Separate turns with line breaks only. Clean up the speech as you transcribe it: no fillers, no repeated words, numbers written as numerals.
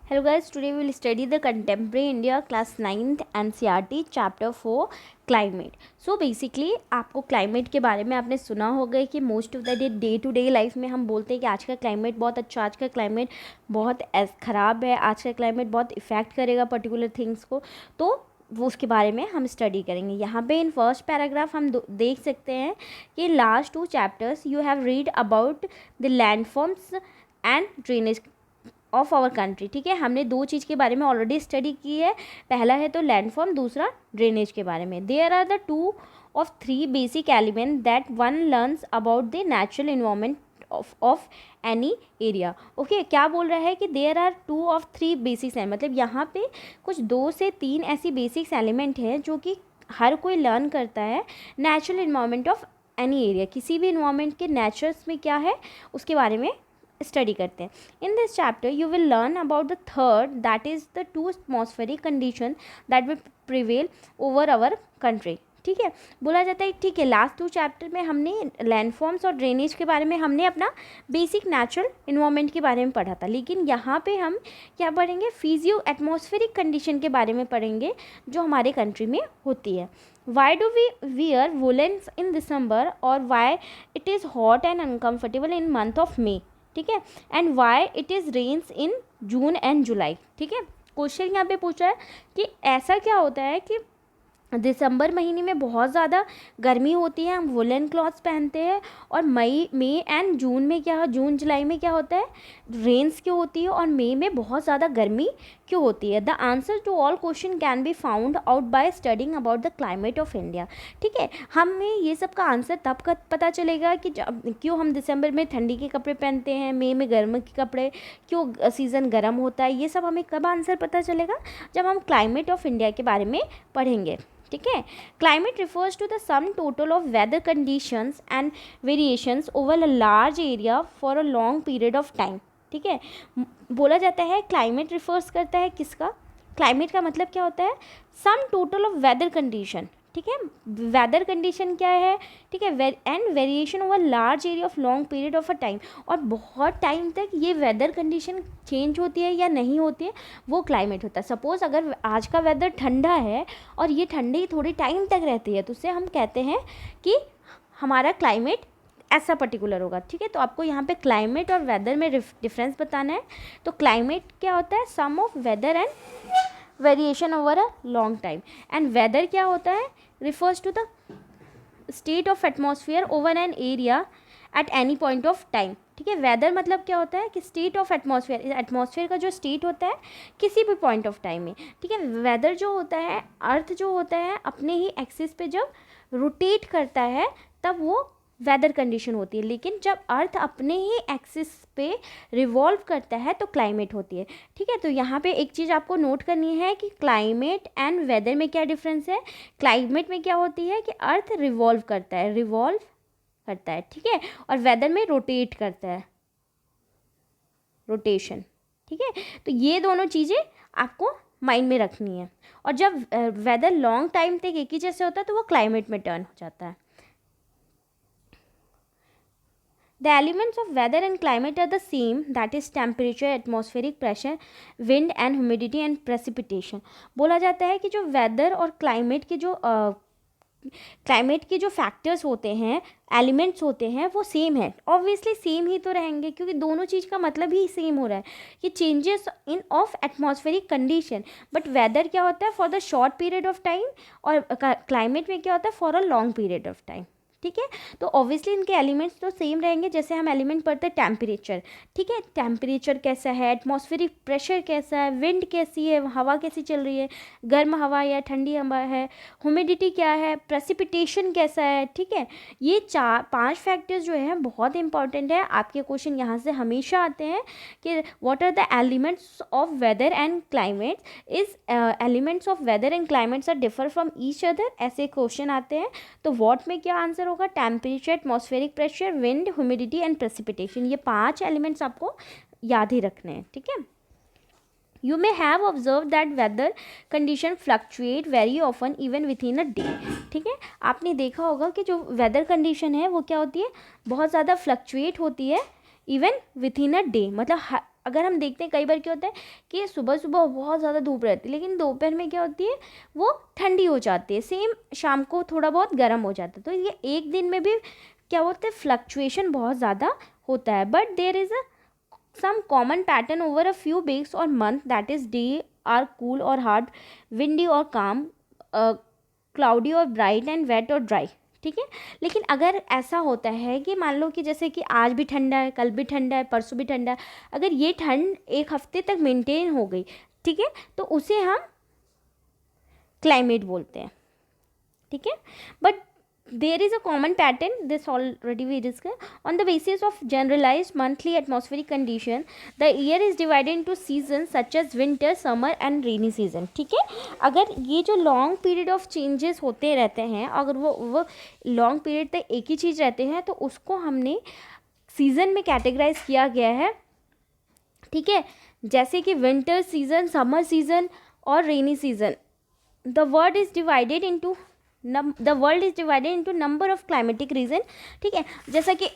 Hello guys, today we will study the contemporary India class 9th NCERT chapter 4 climate. So basically आपको climate के बारे में आपने सुना होगा कि most of the day to day life में हम बोलते हैं कि आज का क्लाइमेट बहुत अच्छा, आज का क्लाइमेट बहुत ख़राब है, आज का क्लाइमेट बहुत इफ़ेक्ट करेगा पर्टिकुलर थिंग्स को, तो वो उसके बारे में हम स्टडी करेंगे। यहाँ पे इन फर्स्ट पैराग्राफ हम देख सकते हैं कि last 2 chapters you have read about the landforms and drainage of our country. ठीक है, हमने 2 चीज़ के बारे में ऑलरेडी स्टडी की है। पहला है तो लैंडफॉर्म, दूसरा ड्रेनेज के बारे में। There are the 2 of 3 basic element that one learns about the natural environment of any area. Okay, क्या बोल रहा है कि देयर आर 2 of 3 बेसिक्स हैं, मतलब यहाँ पे कुछ 2 से 3 ऐसी बेसिक्स एलिमेंट हैं जो कि हर कोई लर्न करता है natural environment of any area. किसी भी इन्वायरमेंट के नेचर्स में क्या है उसके बारे में स्टडी करते हैं। In this chapter you will learn about the third, that is the 2 atmospheric condition that will prevail over our country. ठीक है, बोला जाता है ठीक है, लास्ट 2 चैप्टर में हमने लैंडफॉर्म्स और ड्रेनेज के बारे में हमने अपना बेसिक नेचुरल इन्वायरमेंट के बारे में पढ़ा था, लेकिन यहाँ पे हम क्या पढ़ेंगे, फिजियो एटमॉस्फेरिक कंडीशन के बारे में पढ़ेंगे जो हमारे कंट्री में होती है। Why do we wear woolens in December और why it is hot and uncomfortable in month of May? ठीक है, and why it is rains in June and July. ठीक है, क्वेश्चन यहाँ पे पूछा है कि ऐसा क्या होता है कि दिसंबर महीने में बहुत ज़्यादा गर्मी होती है, हम वुलन क्लॉथ्स पहनते हैं, और मई एंड जून में क्या, जून जुलाई में क्या होता है, रेन्स क्यों होती है, और मई में बहुत ज़्यादा गर्मी क्यों होती है। The answer to all question can be found out by studying about the climate of India. ठीक है, हमें ये सब का आंसर तब पता चलेगा कि क्यों हम दिसंबर में ठंडी के कपड़े पहनते हैं, मई में गर्म के कपड़े, क्यों सीज़न गर्म होता है, ये सब हमें कब आंसर पता चलेगा, जब हम क्लाइमेट ऑफ इंडिया के बारे में पढ़ेंगे। ठीक है, climate refers to the sum total of weather conditions and variations over a large area for a long period of time. ठीक है, बोला जाता है क्लाइमेट रिफर्स करता है किसका, क्लाइमेट का मतलब क्या होता है, sum total of weather condition. ठीक है, वेदर कंडीशन क्या है, ठीक है, and variation over large area of long period of a time, और बहुत टाइम तक ये वेदर कंडीशन चेंज होती है या नहीं होती है, वो क्लाइमेट होता है। सपोज़ अगर आज का वेदर ठंडा है और ये ठंडी थोड़ी टाइम तक रहती है, तो उससे हम कहते हैं कि हमारा क्लाइमेट ऐसा पर्टिकुलर होगा। ठीक है, तो आपको यहाँ पे क्लाइमेट और वेदर में डिफरेंस बताना है। तो क्लाइमेट क्या होता है, sum of weather and variation over a long time, and weather क्या होता है, refers to the state of atmosphere over an area at any point of time। ठीक है, वेदर मतलब क्या होता है कि स्टेट ऑफ एटमॉस्फेयर, एटमॉस्फेयर का जो स्टेट होता है किसी भी पॉइंट ऑफ टाइम में। ठीक है, वेदर जो होता है, अर्थ जो होता है अपने ही एक्सिस पे जब रोटेट करता है तब वो वेदर कंडीशन होती है, लेकिन जब अर्थ अपने ही एक्सिस पे रिवॉल्व करता है तो क्लाइमेट होती है। ठीक है, तो यहाँ पे एक चीज़ आपको नोट करनी है कि क्लाइमेट एंड वेदर में क्या डिफरेंस है। क्लाइमेट में क्या होती है कि अर्थ रिवॉल्व करता है, ठीक है, और वेदर में रोटेट करता है, रोटेशन। ठीक है, तो ये दोनों चीज़ें आपको माइंड में रखनी है, और जब वेदर लॉन्ग टाइम तक एक ही जैसे होता है तो वो क्लाइमेट में टर्न हो जाता है। The elements of weather and climate are the same, that is temperature, atmospheric pressure, wind and humidity and precipitation। बोला जाता है कि जो वेदर और क्लाइमेट के जो फैक्टर्स होते हैं, एलिमेंट्स होते हैं, वो सेम है। ऑब्वियसली सेम ही तो रहेंगे क्योंकि दोनों चीज़ का मतलब ही सेम हो रहा है कि changes in of atmospheric condition. But weather क्या होता है for the short period of time, और क्लाइमेट में क्या होता है for a long period of time. ठीक है, तो ऑब्वियसली इनके एलिमेंट्स तो सेम रहेंगे। जैसे हम एलिमेंट पढ़ते हैं टेम्परेचर, ठीक है, टेम्परेचर कैसा है, एटमॉस्फेरिक प्रेशर कैसा है, विंड कैसी है, हवा कैसी चल रही है, गर्म हवा या ठंडी हवा है, ह्यूमिडिटी क्या है, प्रेसिपिटेशन कैसा है। ठीक है, ये 5 फैक्टर्स जो हैं बहुत इंपॉर्टेंट है। आपके क्वेश्चन यहाँ से हमेशा आते हैं कि what are the elements of weather and climate, is elements of weather and climates are differ from each other, ऐसे क्वेश्चन आते हैं। तो व्हाट में क्या आंसर होगा, temperature, atmospheric pressure, wind, humidity and precipitation. ये 5 एलिमेंट्स आपको याद ही रखने हैं। ठीक है, You may have observed that weather condition fluctuate very often even within a day। ठीक है, आपने देखा होगा कि जो वेदर कंडीशन है वो क्या होती है, बहुत ज़्यादा फ्लक्चुएट होती है even with in a day, मतलब अगर हम देखते हैं कई बार क्या होता है कि सुबह सुबह बहुत ज़्यादा धूप रहती है, लेकिन दोपहर में क्या होती है वो ठंडी हो जाती है, सेम शाम को थोड़ा बहुत गर्म हो जाता है। तो ये एक दिन में भी क्या होता है फ्लक्चुएशन बहुत ज़्यादा होता है, but there is a some common pattern over a few weeks or month, that is day are cool or hard, windy or calm, cloudy or bright and wet or dry। ठीक है, लेकिन अगर ऐसा होता है कि मान लो कि जैसे कि आज भी ठंडा है, कल भी ठंडा है, परसों भी ठंडा है, अगर ये ठंड एक हफ्ते तक मेंटेन हो गई, ठीक है, तो उसे हम क्लाइमेट बोलते हैं। ठीक है, but there is a common pattern, this already we discussed, on the basis of generalized monthly atmospheric condition the year is divided into seasons such as winter, summer and rainy season। ठीक है, अगर ये जो long period of changes होते रहते हैं, अगर वो लॉन्ग पीरियड तक एक ही चीज़ रहते हैं, तो उसको हमने सीज़न में कैटेगराइज किया गया है। ठीक है, जैसे कि विंटर सीजन, समर सीजन और rainy season. The world is divided into number of climatic reason. ठीक है, जैसा कि